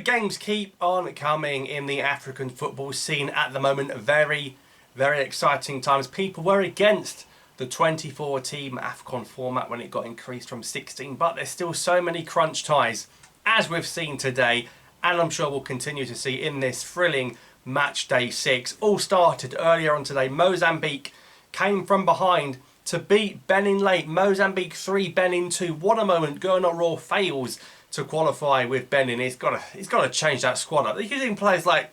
games keep on coming in the African football scene at the moment. Very, very exciting times. People were against the 24-team AFCON format when it got increased from 16, but there's still so many crunch ties, as we've seen today, and I'm sure we'll continue to see in this thrilling match day 6. All started earlier on today. Mozambique came from behind to beat Benin late. Mozambique 3, Benin 2. What a moment. Gernot Rohr fails to qualify with Benin. He's got to change that squad up. He's using players like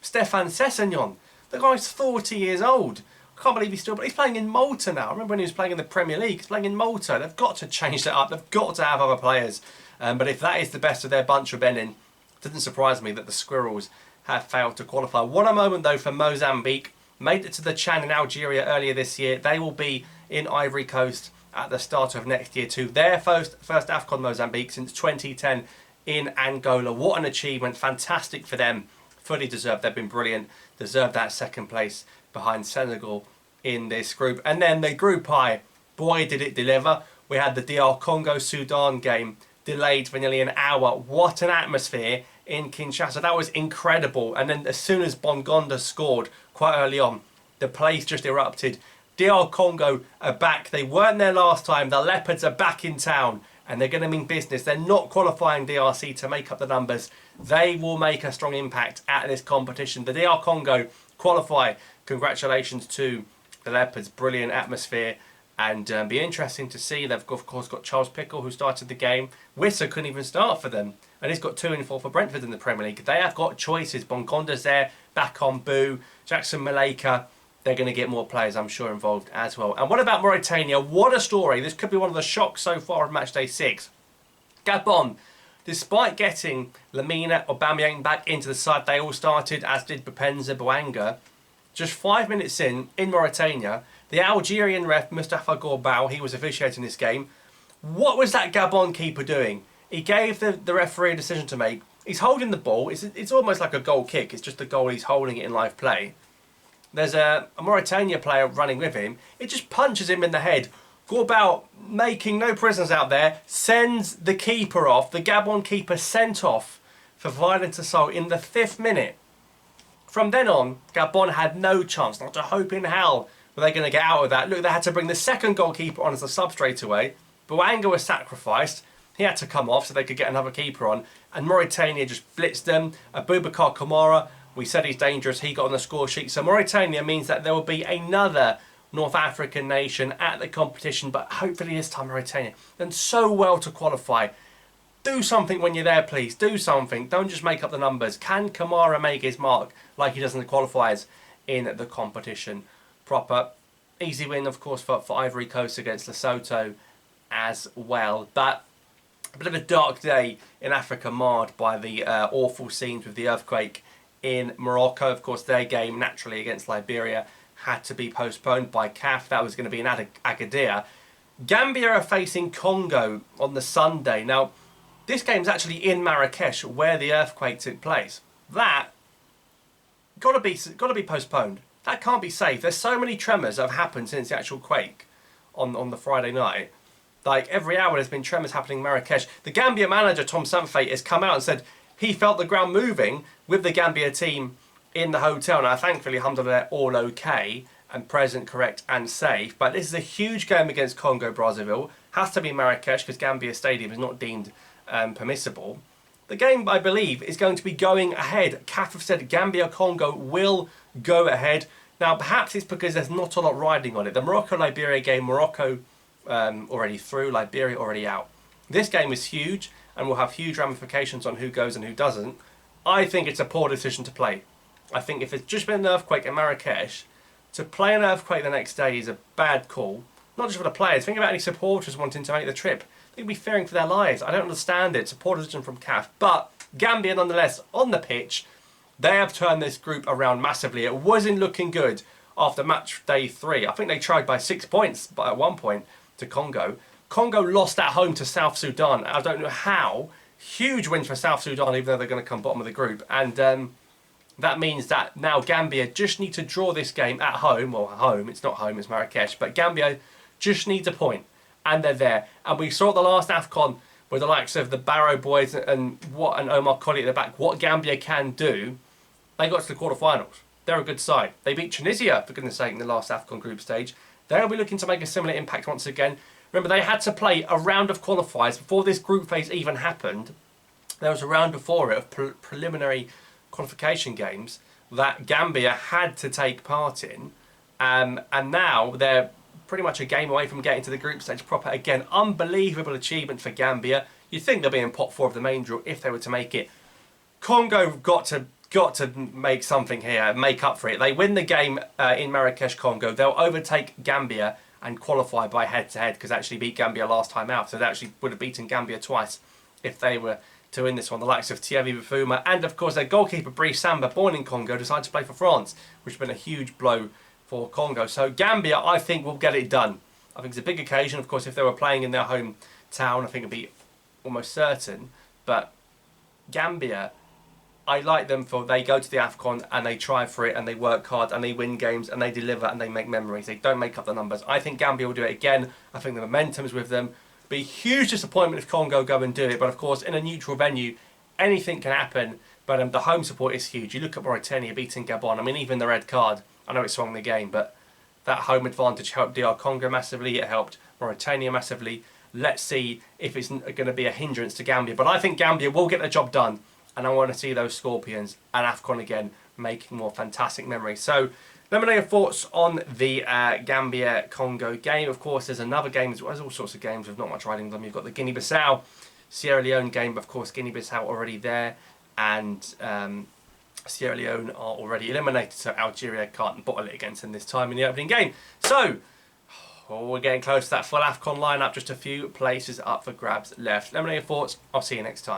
Stefan Sessegnon. The guy's 40 years old. I can't believe he's playing in Malta now. I remember when he was playing in the Premier League. He's playing in Malta. They've got to change that up. They've got to have other players. But if that is the best of their bunch of Benin, it doesn't surprise me that the Squirrels have failed to qualify. What a moment though for Mozambique. Made it to the Chan in Algeria earlier this year. They will be in Ivory Coast at the start of next year too. Their first AFCON Mozambique since 2010 in Angola. What an achievement. Fantastic for them. Fully deserved. They've been brilliant. Deserved that second place behind Senegal in this group. And then the Group I, boy did it deliver. We had the DR Congo-Sudan game delayed for nearly an hour. What an atmosphere in Kinshasa. That was incredible. And then as soon as Bongonda scored quite early on, the place just erupted. DR Congo are back. They weren't there last time. The Leopards are back in town and they're going to mean business. They're not qualifying DRC to make up the numbers. They will make a strong impact at this competition. The DR Congo qualify. Congratulations to the Leopards. Brilliant atmosphere. And be interesting to see. They've of course got Charles Pickle who started the game. Wissa couldn't even start for them. And he's got 2 and 4 for Brentford in the Premier League. They have got choices. Bongonda's there. Back on Boo. Jackson Maleka. They're going to get more players, I'm sure, involved as well. And what about Mauritania? What a story. This could be one of the shocks so far of match day 6. Gabon, despite getting Lamina or Aubameyang back into the side, they all started, as did Bopenza Bouanga. Just 5 minutes in Mauritania, the Algerian ref, Mustafa Gorbao, he was officiating this game. What was that Gabon keeper doing? He gave the referee a decision to make. He's holding the ball. It's almost like a goal kick. It's just the goal. He's holding it in live play. There's a Mauritania player running with him. It just punches him in the head. Gorbao, making no prisoners out there, sends the keeper off. The Gabon keeper sent off for violent assault in the 5th minute. From then on, Gabon had no chance, not a hope in hell were they going to get out of that. Look, they had to bring the second goalkeeper on as a sub straight away. Bouanga was sacrificed. He had to come off so they could get another keeper on. And Mauritania just blitzed them. Abubakar Kamara, we said he's dangerous. He got on the score sheet. So Mauritania means that there will be another North African nation at the competition. But hopefully this time Mauritania done so well to qualify. Do something when you're there, please. Do something. Don't just make up the numbers. Can Kamara make his mark like he does in the qualifiers in the competition proper? Easy win, of course, for Ivory Coast against Lesotho as well. But a bit of a dark day in Africa, marred by the awful scenes with the earthquake in Morocco. Of course, their game, naturally, against Liberia had to be postponed by CAF. That was going to be in Agadir. Gambia are facing Congo on the Sunday. Now, this game's actually in Marrakesh, where the earthquake took place. That got to be postponed. That can't be safe. There's so many tremors that have happened since the actual quake on the Friday night. Like, every hour there's been tremors happening in Marrakesh. The Gambia manager, Tom Samphe, has come out and said he felt the ground moving with the Gambia team in the hotel. Now, thankfully, alhamdulillah, all okay and present, correct and safe. But this is a huge game against Congo, Brazzaville. Has to be Marrakesh because Gambia Stadium is not deemed permissible. The game, I believe, is going to be going ahead. CAF have said Gambia-Congo will go ahead. Now, perhaps it's because there's not a lot riding on it. The Morocco-Liberia game, Morocco already through, Liberia already out. This game is huge and will have huge ramifications on who goes and who doesn't. I think it's a poor decision to play. I think if it's just been an earthquake in Marrakesh, to play an earthquake the next day is a bad call. Not just for the players. Think about any supporters wanting to make the trip. They'd be fearing for their lives. I don't understand it. It's a poor decision from CAF. But Gambia, nonetheless, on the pitch, they have turned this group around massively. It wasn't looking good after match day 3. I think they tried by 6 points at one point to Congo. Congo lost at home to South Sudan. I don't know how. Huge win for South Sudan, even though they're going to come bottom of the group. And that means that now Gambia just need to draw this game at home. Well, home. It's not home. It's Marrakesh. But Gambia just needs a point. And they're there. And we saw at the last AFCON with the likes of the Barrow boys and Omar Colley at the back, what Gambia can do, they got to the quarterfinals. They're a good side. They beat Tunisia, for goodness sake, in the last AFCON group stage. They'll be looking to make a similar impact once again. Remember, they had to play a round of qualifiers before this group phase even happened. There was a round before it of preliminary qualification games that Gambia had to take part in. And now they're pretty much a game away from getting to the group stage proper. Again, unbelievable achievement for Gambia. You'd think they'll be in pot 4 of the main draw if they were to make it. Congo got to make something here, make up for it. They win the game in Marrakesh, Congo. They'll overtake Gambia and qualify by head-to-head, because they actually beat Gambia last time out. So they actually would have beaten Gambia twice if they were to win this one. The likes of Thierry Bafuma and, of course, their goalkeeper, Brice Samba, born in Congo, decided to play for France, which has been a huge blow for Congo. So Gambia, I think, will get it done. I think it's a big occasion. Of course, if they were playing in their hometown, I think it'd be almost certain. But Gambia, I like them for they go to the AFCON and they try for it and they work hard and they win games and they deliver and they make memories. They don't make up the numbers. I think Gambia will do it again. I think the momentum's with them. Be a huge disappointment if Congo go and do it. But of course, in a neutral venue, anything can happen. But the home support is huge. You look at Mauritania beating Gabon. I mean, even the red card, I know it swung the game, but that home advantage helped DR Congo massively. It helped Mauritania massively. Let's see if it's going to be a hindrance to Gambia. But I think Gambia will get the job done. And I want to see those Scorpions and AFCON again making more fantastic memories. So let me know your thoughts on the Gambia-Congo game. Of course, there's another game. There's all sorts of games with not much riding on them. You've got the Guinea-Bissau, Sierra Leone game. But of course, Guinea-Bissau already there. And Sierra Leone are already eliminated. So Algeria can't bottle it against them this time in the opening game. So we're getting close to that full AFCON lineup. Just a few places up for grabs left. Let me know your thoughts. I'll see you next time.